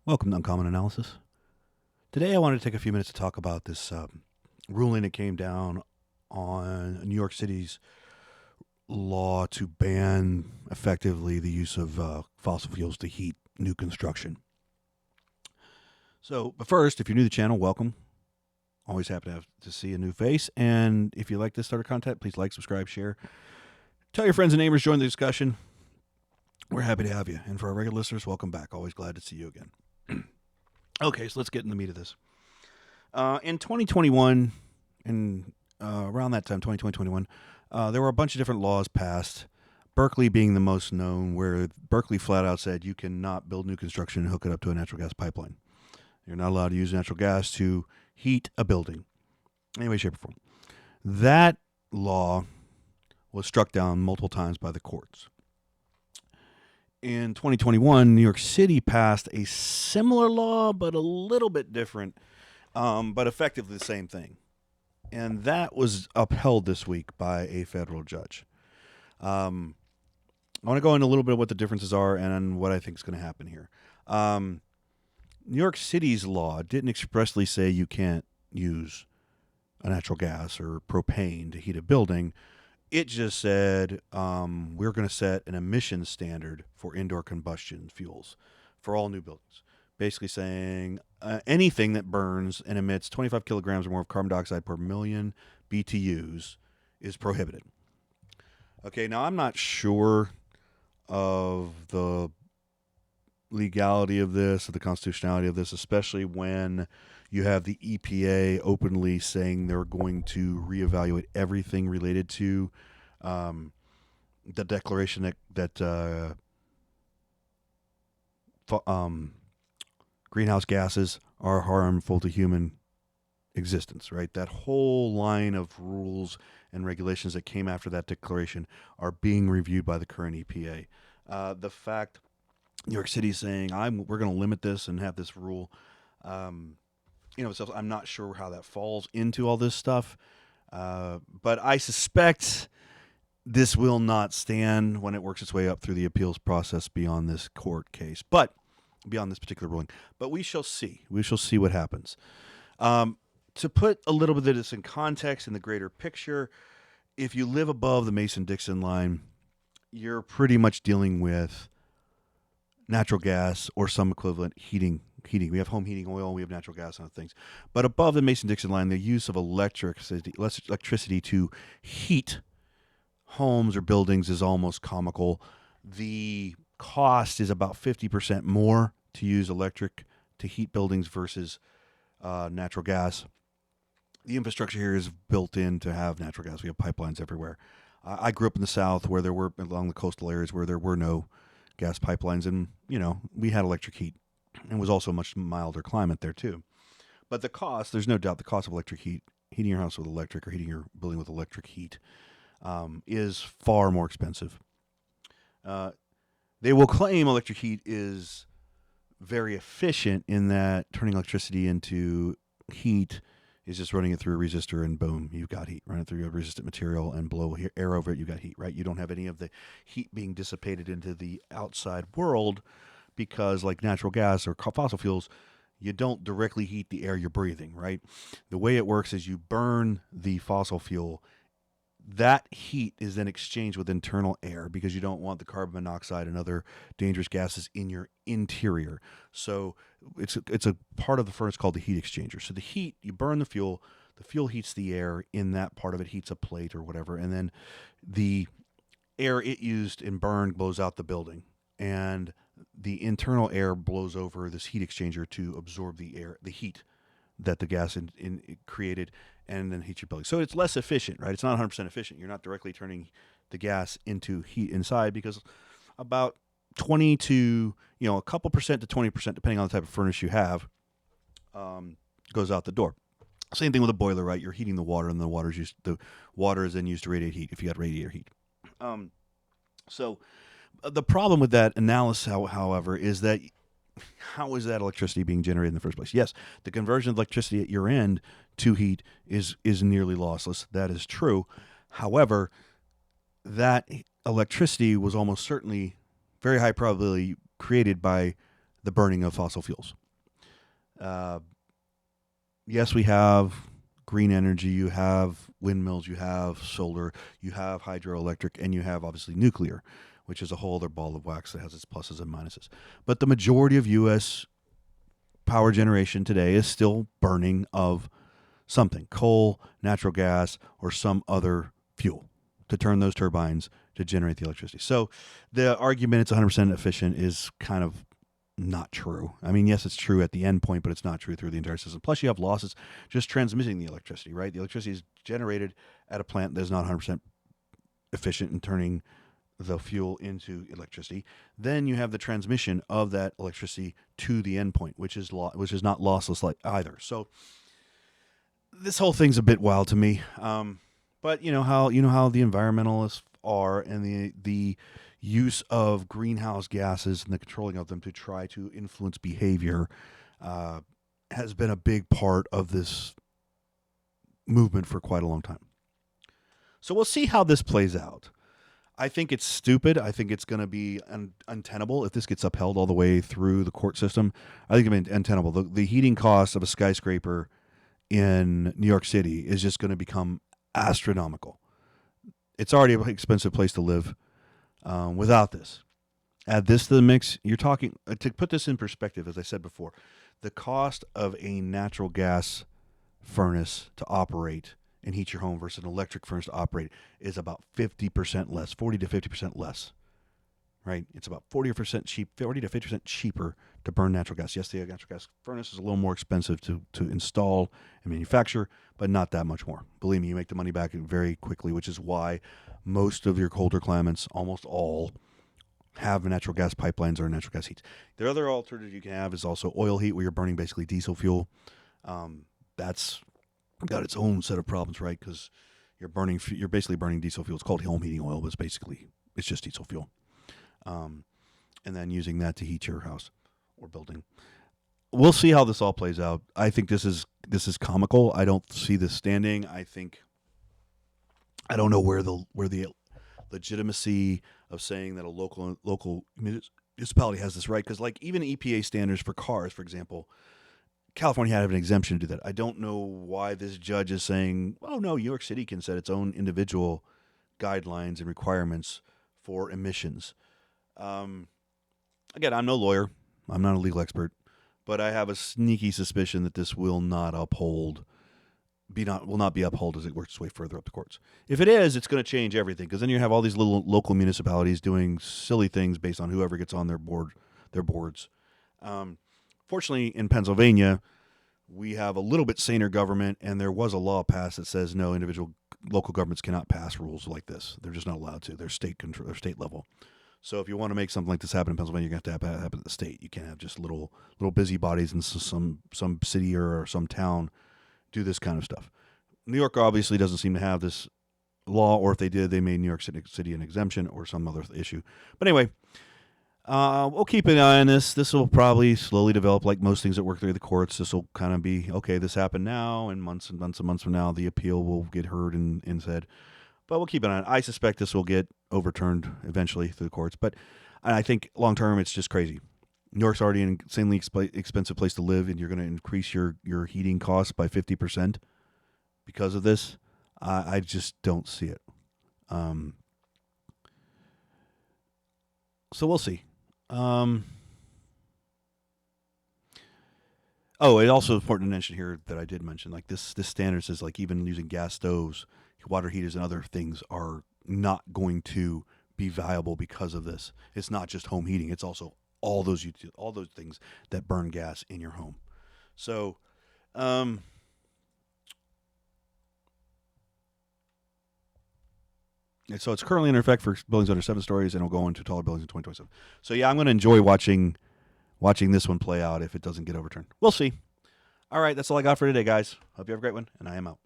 Welcome to Uncommon Analysis. Today I wanted to take a few minutes to talk about this ruling that came down on New York City's law to ban effectively the use of fossil fuels to heat new construction. But first, if you're new to the channel, welcome. Always happy to see a new face. And if you like this sort of content, please like, subscribe, share. Tell your friends and neighbors, join the discussion. We're happy to have you. And for our regular listeners, welcome back. Always glad to see you again. Okay, so let's get in the meat of this. In 2021, and around that time, 2020, there were a bunch of different laws passed, Berkeley being the most known, where Berkeley flat out said you cannot build new construction and hook it up to a natural gas pipeline. You're not allowed to use natural gas to heat a building, any way, shape, or form. That law was struck down multiple times by the courts. In 2021, New York City passed a similar law, but a little bit different, but effectively the same thing. And that was upheld this week by a federal judge. I want to go into a little bit of what the differences are and what I think is going to happen here. New York City's law didn't expressly say you can't use a natural gas or propane to heat a building. It just said we're going to set an emission standard for indoor combustion fuels for all new buildings. Basically saying anything that burns and emits 25 kilograms or more of carbon dioxide per million BTUs is prohibited. Okay, now I'm not sure of the legality of this or the constitutionality of this, especially when you have the EPA openly saying they're going to reevaluate everything related to the declaration that greenhouse gases are harmful to human existence, right? That whole line of rules and regulations that came after that declaration are being reviewed by the current EPA. The fact New York City is saying we're going to limit this and have this rule, so I'm not sure how that falls into all this stuff, but I suspect this will not stand when it works its way up through the appeals process beyond this court case, but beyond this particular ruling. But we shall see. We shall see what happens. To put a little bit of this in context in the greater picture, if you live above the Mason-Dixon line, you're pretty much dealing with natural gas or some equivalent heating. We have home heating oil, we have natural gas and other things. But above the Mason-Dixon line, the use of electricity to heat homes or buildings is almost comical. The cost is about 50% more to use electric to heat buildings versus natural gas. The infrastructure here is built in to have natural gas. We have pipelines everywhere. I grew up in the South where there were, along the coastal areas where there were no gas pipelines, and we had electric heat. And was also a much milder climate there too. But the cost, there's no doubt, the cost of electric heat, heating your house with electric or heating your building with electric heat, is far more expensive. They will claim electric heat is very efficient in that turning electricity into heat is just running it through a resistor and boom, you've got heat. Run it through a resistant material and blow air over it, you've got heat, right? You don't have any of the heat being dissipated into the outside world because, like natural gas or fossil fuels, you don't directly heat the air you're breathing, right? The way it works is you burn the fossil fuel. That heat is then exchanged with internal air because you don't want the carbon monoxide and other dangerous gases in your interior. So it's a part of the furnace called the heat exchanger. So the heat, you burn the fuel heats the air in that part of it, heats a plate or whatever, and then the air it used and burned blows out the building. And the internal air blows over this heat exchanger to absorb the heat that the gas created, and then heat your building. So it's less efficient, right? It's not 100% efficient. You're not directly turning the gas into heat inside because about 20 to, a couple percent to 20%, depending on the type of furnace you have, goes out the door. Same thing with a boiler, right? You're heating the water, and the water is then used to radiate heat if you got radiator heat. So the problem with that analysis, however, is that how is that electricity being generated in the first place? Yes, the conversion of electricity at your end to heat is nearly lossless. That is true. However, that electricity was almost certainly very high probability created by the burning of fossil fuels. Uh, yes, we have green energy, you have windmills, you have solar, you have hydroelectric, and you have obviously nuclear, which is a whole other ball of wax that has its pluses and minuses. But the majority of U.S. power generation today is still burning of something, coal, natural gas, or some other fuel to turn those turbines to generate the electricity. So the argument it's 100% efficient is kind of not true. I mean, yes, it's true at the end point, but it's not true through the entire system. Plus, you have losses just transmitting the electricity, right? The electricity is generated at a plant that is not 100% efficient in turning the fuel into electricity. Then you have the transmission of that electricity to the endpoint, which is not lossless like either. So this whole thing's a bit wild to me. But you know how the environmentalists are, and the use of greenhouse gases and the controlling of them to try to influence behavior has been a big part of this movement for quite a long time. So we'll see how this plays out. I think it's stupid. I think it's going to be untenable if this gets upheld all the way through the court system. I think it's untenable. The heating cost of a skyscraper in New York City is just going to become astronomical. It's already an expensive place to live without this. Add this to the mix. You're talking, to put this in perspective, as I said before, the cost of a natural gas furnace to operate and heat your home versus an electric furnace to operate is about 50% less, 40 to 50% less, right? It's about 40 to 50% cheaper to burn natural gas. Yes, the natural gas furnace is a little more expensive to install and manufacture, but not that much more. Believe me, you make the money back very quickly, which is why most of your colder climates, almost all, have natural gas pipelines or natural gas heat. The other alternative you can have is also oil heat, where you're burning basically diesel fuel. That's got its own set of problems, right? Because you're basically burning diesel fuel. It's called home heating oil, but it's just diesel fuel. And then using that to heat your house or building. We'll see how this all plays out. I think this is comical. I don't see this standing. I don't know where the legitimacy of saying that a local municipality has this right, because like even EPA standards for cars, for example, California had an exemption to do that. I don't know why this judge is saying, oh no, New York City can set its own individual guidelines and requirements for emissions. Again, I'm no lawyer. I'm not a legal expert, but I have a sneaky suspicion that this will not be upheld as it works its way further up the courts. If it is, it's going to change everything, because then you have all these little local municipalities doing silly things based on whoever gets on their boards. Fortunately, in Pennsylvania, we have a little bit saner government, and there was a law passed that says no, local governments cannot pass rules like this. They're just not allowed to. They're state level. So if you want to make something like this happen in Pennsylvania, you're going to have to have it happen at the state. You can't have just little busybodies in some city or some town do this kind of stuff. New York obviously doesn't seem to have this law, or if they did, they made New York City an exemption or some other issue. But anyway, we'll keep an eye on this. This will probably slowly develop like most things that work through the courts. This will kind of be, okay, this happened now, and months and months and months from now, the appeal will get heard and said. But we'll keep an eye on it. I suspect this will get overturned eventually through the courts. But I think long term, it's just crazy. New York's already an insanely expensive place to live, and you're going to increase your heating costs by 50% because of this. I just don't see it. So we'll see. It also is important to mention here that I did mention, like this standard says, like even using gas stoves, water heaters, and other things are not going to be viable because of this. It's not just home heating; it's also all those things that burn gas in your home. So, so it's currently in effect for buildings under 7 stories, and it'll go into taller buildings in 2027. So yeah, I'm going to enjoy watching this one play out if it doesn't get overturned. We'll see. All right, that's all I got for today, guys. Hope you have a great one, and I am out.